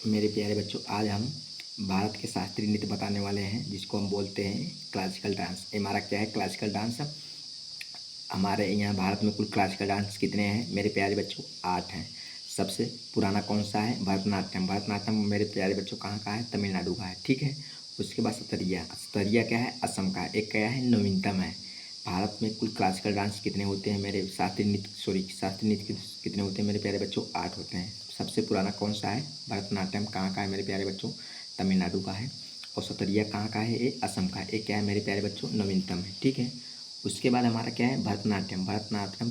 मेरे प्यारे बच्चों, आज हम भारत के शास्त्रीय नृत्य बताने वाले हैं जिसको हम बोलते हैं क्लासिकल डांस। ये हमारा क्या है, क्लासिकल डांस। हमारे यहाँ भारत में कुल क्लासिकल डांस कितने हैं मेरे प्यारे बच्चों? 8 हैं। सबसे पुराना कौन सा है? भरतनाट्यम। भरतनाट्यम मेरे प्यारे बच्चों कहाँ का है? तमिलनाडु का है, ठीक है। उसके बाद सतरिया। सतरिया क्या है? असम का है। एक क्या है? नवीनतम है। भारत में कुल क्लासिकल डांस कितने होते हैं मेरे शास्त्रीय नृत्य कितने होते हैं मेरे प्यारे बच्चों? 8 होते हैं। सबसे पुराना कौन सा है? भरतनाट्यम कहाँ का है मेरे प्यारे बच्चों? तमिलनाडु का है। और सतरिया कहाँ का है? ये असम का है। एक क्या है मेरे प्यारे बच्चों? नवीनतम है, ठीक है। उसके बाद हमारा क्या है? भरतनाट्यम। भरतनाट्यम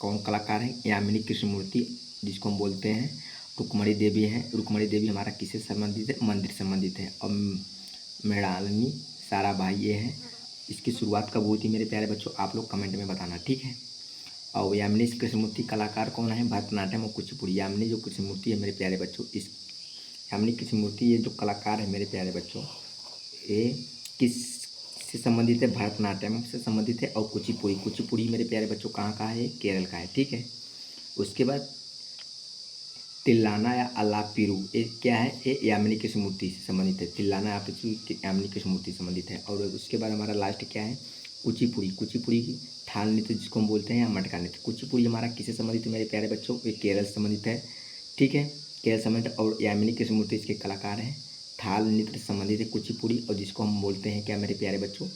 कौन कलाकार है? यामिनी कृष्णमूर्ति, जिसको हम बोलते हैं रुक्मणी देवी हैं। रुक्मणी देवी हमारा किससे संबंधित है? मंदिर संबंधित है। और मृणालिनी साराभाई ये है। इसकी शुरुआत कब हुई थी मेरे प्यारे बच्चों? आप लोग कमेंट में बताना, ठीक है। और यामिनी कृष्णमूर्ति कलाकार कौन है? भरतनाट्यम और कुचिपुड़ी। यामिनी जो कृष्णमूर्ति है मेरे प्यारे बच्चों, इस यामिनी कृष्णमूर्ति ये जो कलाकार है मेरे प्यारे बच्चों, ये किस से संबंधित है? भरतनाट्यम से संबंधित है। और कुचिपुड़ी, कुचिपुड़ी मेरे प्यारे बच्चों कहाँ का है? केरल का है, ठीक है। उसके बाद तिल्लाना या अलापिरू, ये क्या है? ये यामिनी कृष्णमूर्ति से संबंधित है। तिल्लाना या यामिनी कृष्णमूर्ति से संबंधित है। और उसके बाद हमारा लास्ट क्या है? कुचिपुड़ी। कुचिपुड़ी की थाल नृत्य जिसको हम बोलते हैं, या मटका नृत्य। कुचिपुड़ी हमारा किससे संबंधित है मेरे प्यारे बच्चों? ये केरल से संबंधित है, ठीक है। केरल संबंधित। और यामिनी कृष्णमूर्ति इसके कलाकार हैं। थाल नृत्य से संबंधित है कुचिपुड़ी, और जिसको हम बोलते हैं क्या मेरे प्यारे बच्चों?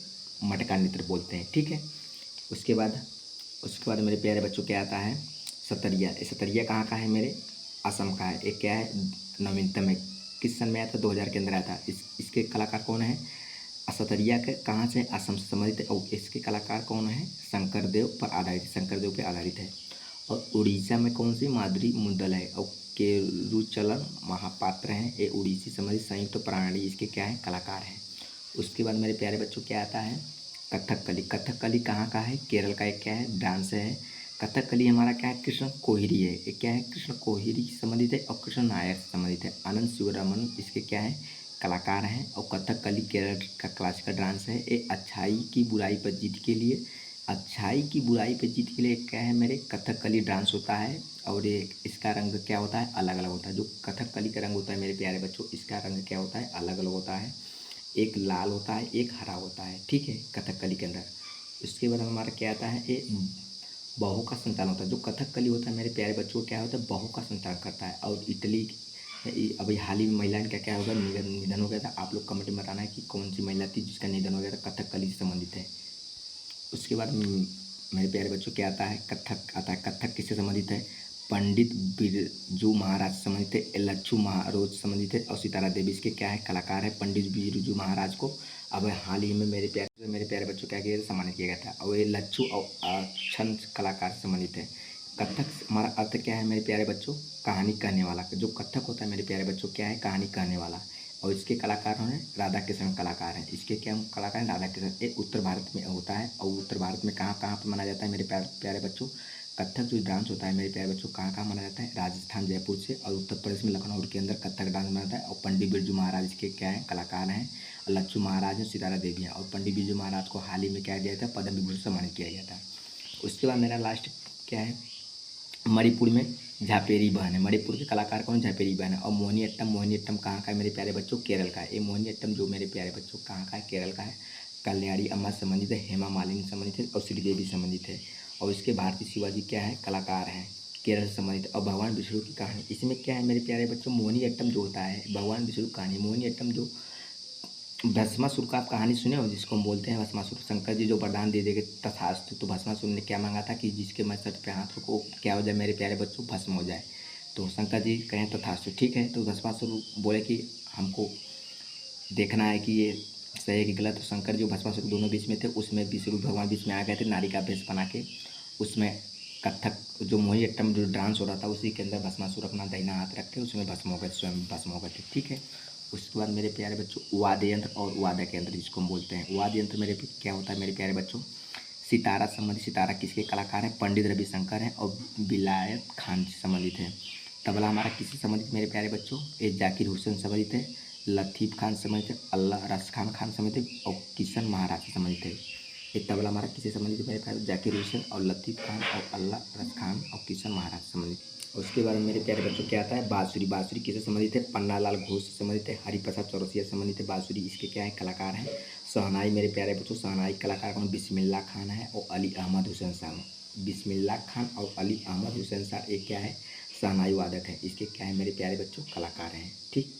मटका नृत्य बोलते हैं, ठीक है। उसके बाद मेरे प्यारे बच्चों क्या आता है? सतरिया। सतरिया कहाँ का है मेरे? असम का है। एक क्या है? नवीनतम है। किस सन में आया था? 2000 के अंदर आया था। इसके कलाकार कौन है? सतरिया के कहाँ से? असम से संबंधित है। और इसके कलाकार कौन है? शंकरदेव पर आधारित, शंकरदेव पे आधारित है। और उड़ीसा में कौन सी? माधुरी मुंदल है। और केरुचलन महापात्र हैं। ये उड़ीसी संबंधित संयुक्त प्राणी इसके क्या है? कलाकार हैं। उसके बाद मेरे प्यारे बच्चों क्या आता है? कथकली। कथकली कहाँ का है? केरल का एक क्या है? डांस है। कथकली हमारा क्या है? कृष्ण कोहिरी है। एक क्या है? कृष्ण कोहिरी से संबंधित है। और कृष्ण नायर से संबंधित है। आनंद शिवरमन इसके क्या है? कलाकार हैं। और कथकली केरल का क्लासिकल डांस है। ये अच्छाई की बुराई पर जीत के लिए, अच्छाई की बुराई पर जीत के लिए क्या है मेरे? कथकली डांस होता है। और ये इसका रंग क्या होता है? अलग अलग होता है। जो कथकली का रंग होता है मेरे प्यारे बच्चों, इसका रंग क्या होता है? अलग अलग होता है। एक लाल होता है, एक हरा होता है, ठीक है, कथकली के अंदर। उसके बाद हमारा क्या आता है? ये बहू का संतान होता है। जो कथकली होता है मेरे प्यारे बच्चों, क्या होता है? बहू का संतान करता है। और इटली अभी हाल ही में महिला का क्या होगा? निधन हो गया था। आप लोग कमेंट में बताना है कि कौन सी महिला थी जिसका निधन हो गया था, कथकली से संबंधित है। उसके बाद मेरे प्यारे बच्चों क्या आता है? कथक आता है। कथक किससे संबंधित है? पंडित बिरजू महाराज से संबंधित है। लच्छू महाराज संबंधित है। और सितारा देवी इसके क्या है? कलाकार है। पंडित बिरजू महाराज को अब हाल ही में मेरे प्यारे बच्चों क्या किया, सम्मानित किया गया था। और ये लच्छू और छंद कलाकार से संबंधित है। कथक हमारा अर्थ क्या है मेरे प्यारे बच्चों? कहानी कहने वाला। जो कथक होता है मेरे प्यारे बच्चों, क्या है? कहानी कहने वाला। और इसके कलाकार हैं राधा कृष्ण कलाकार हैं। इसके क्या कलाकार हैं? राधा कृष्ण। ये उत्तर भारत में होता है। और उत्तर भारत में कहाँ कहाँ पर मनाया जाता है मेरे प्यारे बच्चों? कथक जो डांस होता है मेरे प्यारे बच्चों, कहाँ कहाँ मनाया जाता है? राजस्थान जयपुर से। और उत्तर प्रदेश में लखनऊ के अंदर कथक डांस मनाता है। और पंडित बिरजू महाराज इसके क्या हैं? कलाकार हैं। लच्छू महाराज हैं, सितारा देवी हैं। और पंडित बिरजू महाराज को हाल ही में क्या दिया था? पद्म विभूषण से सम्मानित किया गया था। उसके बाद मेरा लास्ट क्या है? मणिपुर में झापेरी बहन है। मणिपुर के कलाकार कौन? झापेरी बहन है। और मोहिनीअट्टम। मोहिनीअट्टम कहाँ का है मेरे प्यारे बच्चों? केरल का है। ये मोहिनीअट्टम जो मेरे प्यारे बच्चों कहाँ का है? केरल का है। कल्याणी अम्मा संबंधित है। हेमा मालिनी संबंधित है। और श्रीदेवी संबंधित है। और इसके भारतीय शिवाजी क्या है? कलाकार हैं, केरल से संबंधित। और भगवान विष्णु की कहानी इसमें क्या है मेरे प्यारे बच्चों? मोहिनीअट्टम जो होता है, भगवान विष्णु की कहानी। मोहिनीअट्टम जो भस्मासुर का आप कहानी सुने हो, जिसको हम बोलते हैं भस्मासुर। शंकर जी जो वरदान दे देंगे तथास्तु, तो भस्मासुर ने क्या मांगा था कि जिसके मैं सर पे हाथ रखो क्या हो जाए मेरे प्यारे बच्चों? भस्म हो जाए। तो शंकर जी कहें तथास्तु, ठीक है। तो भस्मासुर बोले कि हमको देखना है कि ये सही है कि गलत। तो शंकर जी भस्मासुर दोनों बीच में थे। उसमें विष्णु भगवान बीच में आ गए थे नारी का भेष बना के। उसमें कथक जो मोहिनीअट्टम जो डांस हो रहा था, उसी के अंदर भस्मासुर अपना दाहिना हाथ रख के उसमें भस्म हो गए, स्वयं भस्म हो गए थे, ठीक है। उसके बाद मेरे प्यारे बच्चों वाद्य यंत्र और वादक यंत्र जिसको हम बोलते हैं। वाद्य यंत्र मेरे क्या होता है मेरे प्यारे बच्चों? सितारा संबंधित। सितारा किसके कलाकार हैं? पंडित रविशंकर हैं। और विलायत खान से संबंधित है। तबला हमारा किससे संबंधित मेरे प्यारे बच्चों? ये जाकिर हुसैन संबंधित है। लतीफ़ खान संबंधित है। अल्लाह रस खान संबंधित है। और किशन महाराज से संबंधित है। ये तबला हमारा किससे संबंधित है मेरे प्यारे? जाकिर हुसैन और लतीफ़ खान और अल्लाह रस खान और किशन महाराज से संबंधित। उसके बाद में मेरे प्यारे बच्चों क्या आता है बाँसुरी। बाँसुरी किससे संबंधित है, पन्नालाल घोष से संबंधित है, हरिप्रसाद चौरसिया से संबंधित है बाँसुरी। इसके क्या है कलाकार हैं। शहनाई मेरे प्यारे बच्चों, शहनाई कलाकार कौन, बिस्मिल्लाह खान है और अली अहमद हुसैन साहब। बिस्मिल्लाह खान और अली अहमद हुसैन साहब एक क्या है शहनाई वादक है। इसके क्या है मेरे प्यारे बच्चों कलाकार हैं। ठीक,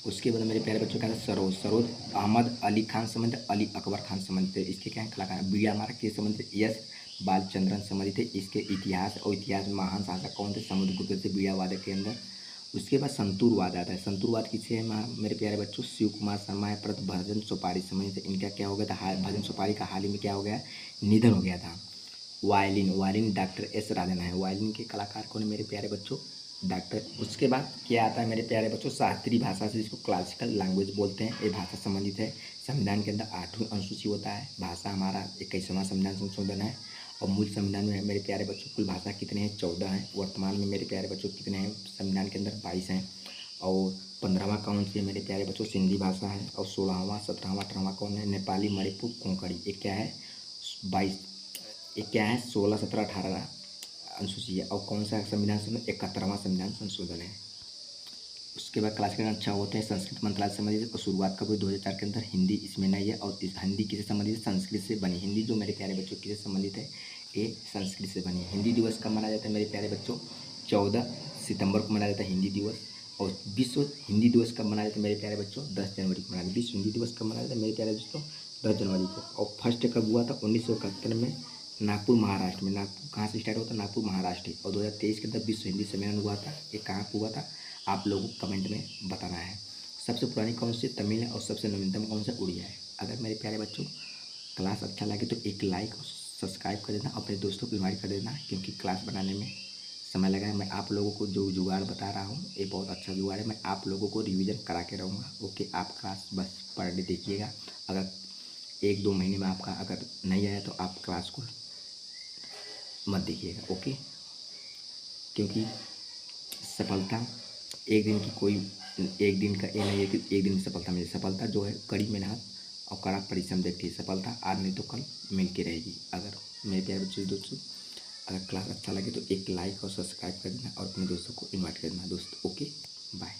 उसके बाद मेरे प्यारे बच्चों क्या है सरोज। सरोज अहमद अली खान संबंधित है, अली अकबर खान संबंधित है। इसके क्या है कलाकार। बीड़ा मार्ग के संबंधित है, यस बालचंद्रन संबंधित है। इसके इतिहास और इतिहास में महान शासक कौन थे, समुद्रगुप्त से बीड़ा वादक के अंदर। उसके बाद संतूरवाद आता है। संतूरवाद किससे है मेरे प्यारे बच्चों, शिव कुमार शर्मा है, प्रत भजन सुपारी संबंधित है। इनका क्या हो गया था, भजन सुपारी का हाल ही में क्या हो गया, निधन हो गया था। वायलिन, वायलिन डॉक्टर एस राजन है। वायलिन के कलाकार कौन है मेरे प्यारे बच्चों, डॉक्टर। उसके बाद क्या आता है मेरे प्यारे बच्चों, शास्त्रीय भाषा से जिसको क्लासिकल लैंग्वेज बोलते हैं, ये भाषा संबंधित है। संविधान के अंदर 8वीं अनुसूची होता है। भाषा हमारा 21वां संविधान संशोधन है और मूल संविधान में मेरे प्यारे बच्चों कुल भाषा कितने हैं, 14 हैं। वर्तमान में मेरे प्यारे बच्चों कितने हैं संविधान के अंदर, 22 हैं। और 15वां कौन सी है मेरे प्यारे बच्चों, सिंधी भाषा है। और 16वां 17वां 18वां कौन है, नेपाली मणिपुर कोंकणी। एक क्या है 22, एक क्या है 16 17 18 अनुसूची है। और कौन सा संविधान संशोधन, 71वां संविधान संशोधन है। उसके बाद क्लासिकल अच्छा होते हैं संस्कृत मंत्रालय से संबंधित। और शुरुआत कब हुई 2004 के अंदर। हिंदी इसमें नहीं है। और इस हिंदी किससे संबंधित है, संस्कृत से बनी। हिंदी जो मेरे प्यारे बच्चों किससे संबंधित है, ये संस्कृत से बनी है। हिंदी दिवस कब मनाया जाता है मेरे प्यारे बच्चों, 14 सितंबर को मनाया जाता है हिंदी दिवस। और विश्व हिंदी दिवस कब मनाया जाता है मेरे प्यारे बच्चों, 10 जनवरी को मनाया जाता है। विश्व हिंदी दिवस कब मनाया जाता है मेरे प्यारे दोस्तों, 10 जनवरी को। और फर्स्ट कब हुआ था, 1971 में नागपुर महाराष्ट्र में। नागपुर कहाँ से स्टार्ट हुआ था, नागपुर महाराष्ट्र। और 2023 के अंदर विश्व हिंदी सम्मेलन हुआ था। ये कहाँ हुआ था, आप लोगों को कमेंट में बताना है। सबसे पुरानी कौन सी तमिल है और सबसे नवीनतम कौन सा उड़िया है। अगर मेरे प्यारे बच्चों क्लास अच्छा लगे तो एक लाइक और सब्सक्राइब कर देना, अपने दोस्तों को इनवाइट कर देना, क्योंकि क्लास बनाने में समय लगा है। मैं आप लोगों को जो जुगाड़ बता रहा हूँ ये बहुत अच्छा जुगाड़ है। मैं आप लोगों को रिवीजन करा के रहूँगा। ओके, आप क्लास बस पर डे देखिएगा। अगर 1-2 महीने में आपका अगर नहीं आया तो आप क्लास को मत देखिएगा। ओके, क्योंकि सफलता एक दिन की कोई, एक दिन का ये नहीं है कि एक दिन में सफलता मिले। सफलता जो है कड़ी मेहनत और कड़ा परिश्रम देखती है। सफलता आज नहीं तो कल मिल के रहेगी। अगर मेरे प्यारे बच्चों दोस्तों अगर क्लास अच्छा लगे तो एक लाइक और सब्सक्राइब कर देना और अपने दोस्तों को इन्वाइट कर देना दोस्त। Okay, bye.